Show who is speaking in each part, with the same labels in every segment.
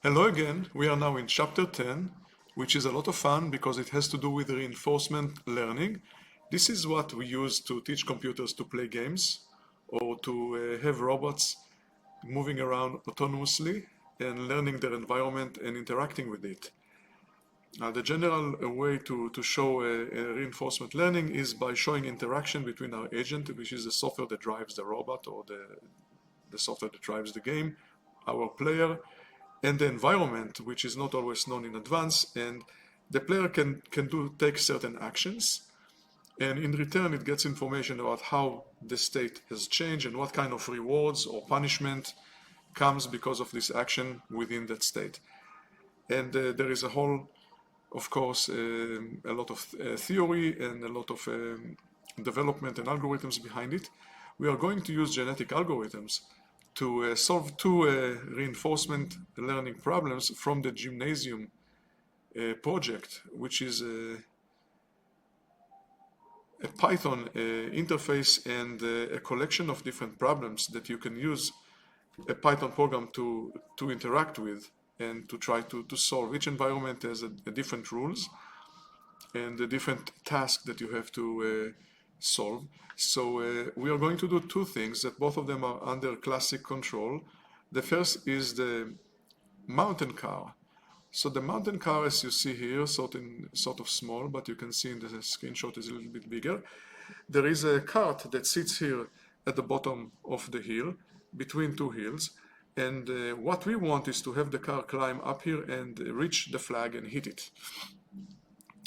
Speaker 1: Hello again, we are now in chapter 10, which is a lot of fun because it has to do with reinforcement learning. This is what we use to teach computers to play games or to have robots moving around autonomously and learning their environment and interacting with it. The general way to show reinforcement learning is by showing interaction between our agent, which is the software that drives the robot or the software that drives the game, our player, and the environment, which is not always known in advance, and the player can take certain actions, and in return it gets information about how the state has changed and what kind of rewards or punishment comes because of this action within that state. And there is a whole, of course, a lot of theory and a lot of development and algorithms behind it. We are going to use genetic algorithms to solve two reinforcement learning problems from the Gymnasium project, which is a Python interface and a collection of different problems that you can use a Python program to interact with and to try to solve. Each environment has a different rules and a different task that you have to solve. So we are going to do two things that both of them are under classic control. The first is the mountain car. So the mountain car, as you see here, sort of small, but you can see in the screenshot is a little bit bigger. There is a cart that sits here at the bottom of the hill, between two hills. And what we want is to have the car climb up here and reach the flag and hit it.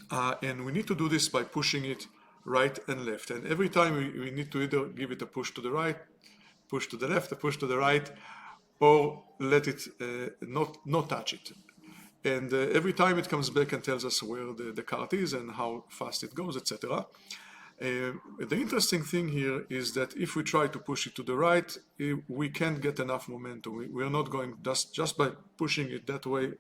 Speaker 1: And we need to do this by pushing it right and left. And every time we need to either give it a push to the right, push to the left, a push to the right, or let it not touch it. And every time it comes back and tells us where the cart is and how fast it goes, etc. The interesting thing here is that if we try to push it to the right, we can't get enough momentum. We are not going, just by pushing it that way,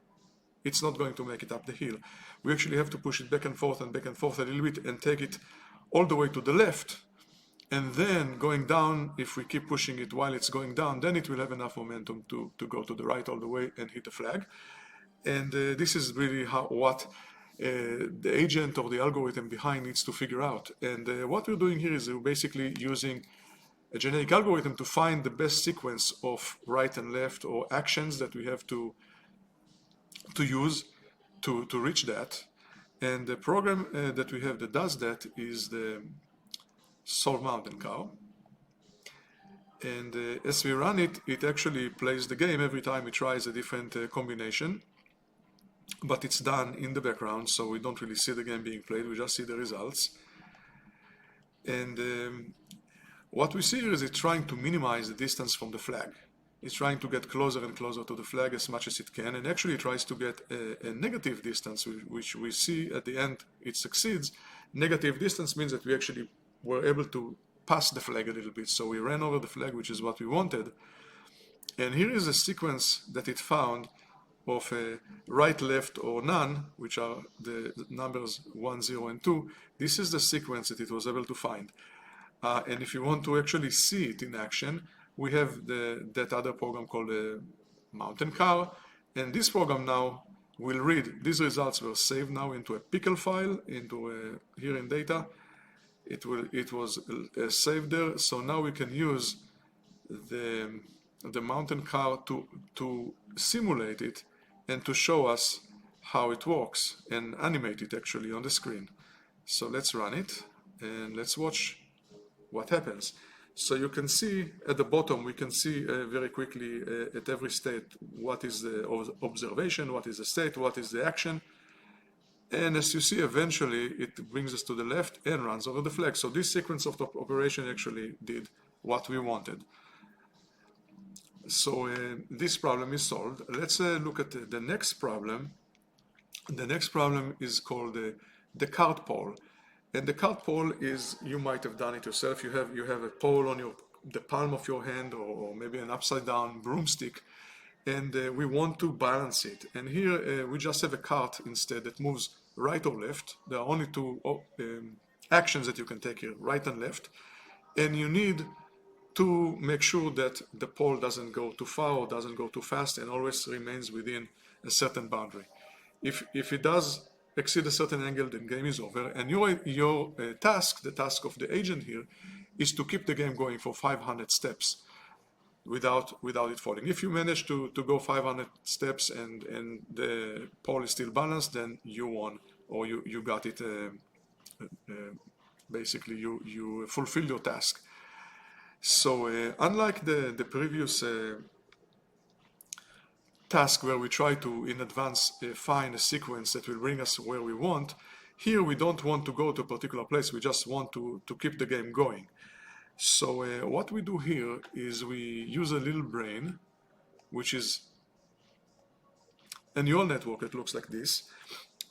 Speaker 1: it's not going to make it up the hill. We actually have to push it back and forth a little bit and take it all the way to the left. And then going down, if we keep pushing it while it's going down, then it will have enough momentum to go to the right all the way and hit the flag. And this is really what the agent or the algorithm behind needs to figure out. And what we're doing here is we're basically using a generic algorithm to find the best sequence of right and left or actions that we have to use to reach that. And the program that we have that does that is the Solve Mountain Car. And as we run it, it actually plays the game every time it tries a different combination. But it's done in the background, so we don't really see the game being played, we just see the results. And what we see here is it's trying to minimize the distance from the flag. It's trying to get closer and closer to the flag as much as it can, and actually tries to get a negative distance, which we see at the end it succeeds. Negative distance means that we actually were able to pass the flag a little bit, so we ran over the flag, which is what we wanted. And here is a sequence that it found of right, left, or none, which are the numbers 1, 0, and 2. This is the sequence that it was able to find. And if you want to actually see it in action, we have that other program called the Mountain Car, and this program now will read. These results were saved now into a pickle file, into here in data. It was saved there, so now we can use the Mountain Car to simulate it and to show us how it works and animate it actually on the screen. So let's run it and let's watch what happens. So you can see at the bottom, we can see very quickly at every state what is the observation, what is the state, what is the action. And as you see, eventually it brings us to the left and runs over the flag. So this sequence of the operation actually did what we wanted. So this problem is solved. Let's look at the next problem. The next problem is called the cart pole. And the cart pole is, you might have done it yourself. You have a pole on the palm of your hand, or maybe an upside down broomstick, and we want to balance it. And here we just have a cart instead that moves right or left. There are only two actions that you can take here, right and left. And you need to make sure that the pole doesn't go too far or doesn't go too fast and always remains within a certain boundary. If it does exceed a certain angle, then game is over. And your task, the task of the agent here, is to keep the game going for 500 steps without it falling. If you manage to go 500 steps and the pole is still balanced, then you won, or you got it. Basically, you fulfill your task. So unlike the previous task where we try to in advance find a sequence that will bring us where we want, here we don't want to go to a particular place, we just want to keep the game going. So what we do here is we use a little brain, which is a neural network that looks like this.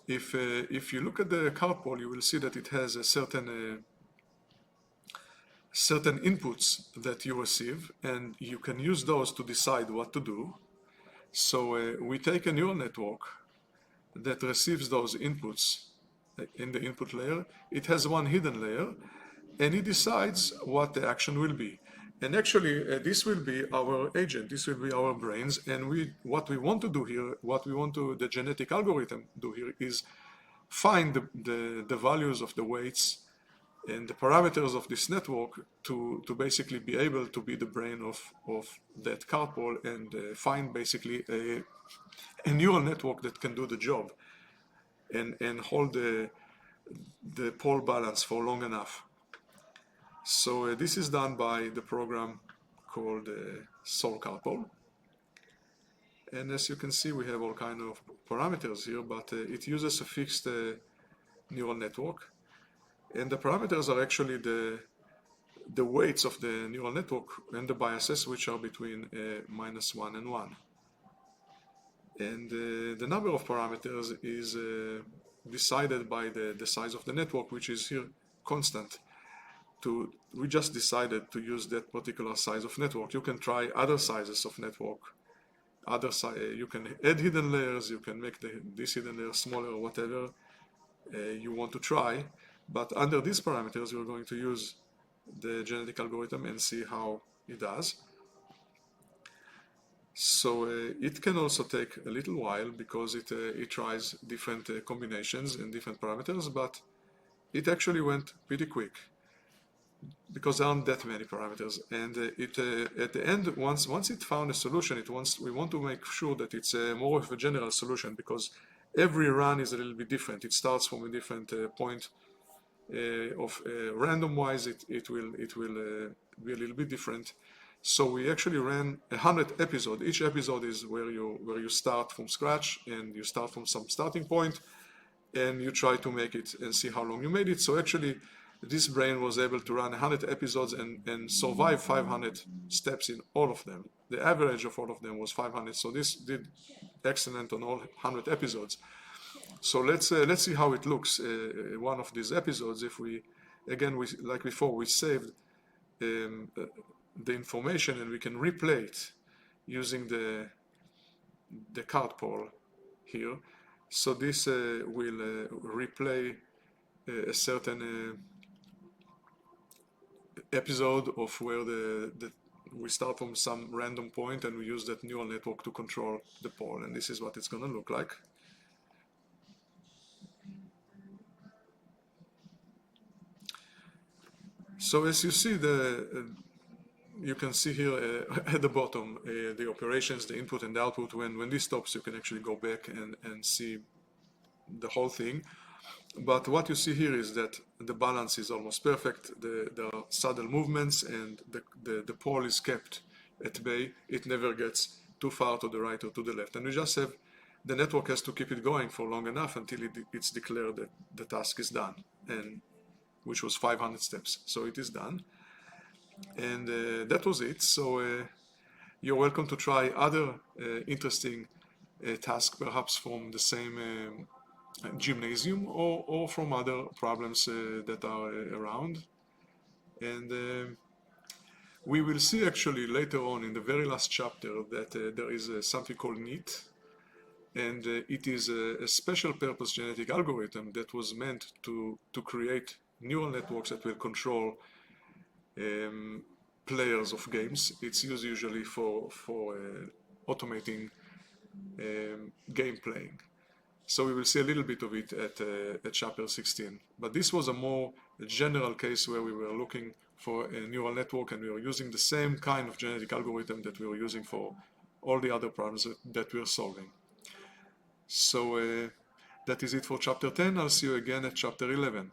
Speaker 1: If you look at the card pole, you will see that it has a certain inputs that you receive, and you can use those to decide what to do. So we take a neural network that receives those inputs in the input layer. It has one hidden layer, and it decides what the action will be. And actually, this will be our agent, this will be our brains, and what we want to do here, the genetic algorithm do here is find the values of the weights and the parameters of this network to basically be able to be the brain of that card pole and find basically a neural network that can do the job and hold the pole balance for long enough. So this is done by the program called Solve Card Pole. And as you can see, we have all kind of parameters here, but it uses a fixed neural network. And the parameters are actually the weights of the neural network and the biases, which are between -1 and 1. And the number of parameters is decided by the size of the network, which is here constant. We just decided to use that particular size of network. You can try other sizes of network. You can add hidden layers, you can make this hidden layer smaller, or whatever you want to try. But under these parameters, we're going to use the genetic algorithm and see how it does. So it can also take a little while because it tries different combinations and different parameters, but it actually went pretty quick because there aren't that many parameters. And at the end, once it found a solution, we want to make sure that it's more of a general solution, because every run is a little bit different. It starts from a different point of random-wise. It will be a little bit different. So we actually ran 100 episodes. Each episode is where you start from scratch and you start from some starting point, and you try to make it and see how long you made it. So actually, this brain was able to run 100 episodes and survive 500 steps in all of them. The average of all of them was 500. So this did excellent on all 100 episodes. So let's see how it looks. One of these episodes, if like before, we saved the information and we can replay it using the card pole here. So this will replay a certain episode of where we start from some random point and we use that neural network to control the pole, and this is what it's going to look like. So as you see, you can see here at the bottom the operations, the input and the output. When this stops, you can actually go back and see the whole thing. But what you see here is that the balance is almost perfect. There are subtle movements, and the pole is kept at bay. It never gets too far to the right or to the left. And we just have the network has to keep it going for long enough until it's declared that the task is done, and which was 500 steps. So it is done. And that was it. So you're welcome to try other interesting tasks, perhaps from the same gymnasium or from other problems that are around. And we will see actually later on in the very last chapter that there is something called NEAT, and it is a special purpose genetic algorithm that was meant to create neural networks that will control players of games. It's used usually for automating game playing. So we will see a little bit of it at chapter 16. But this was a more general case where we were looking for a neural network, and we were using the same kind of genetic algorithm that we were using for all the other problems that we are solving. So that is it for chapter 10. I'll see you again at chapter 11.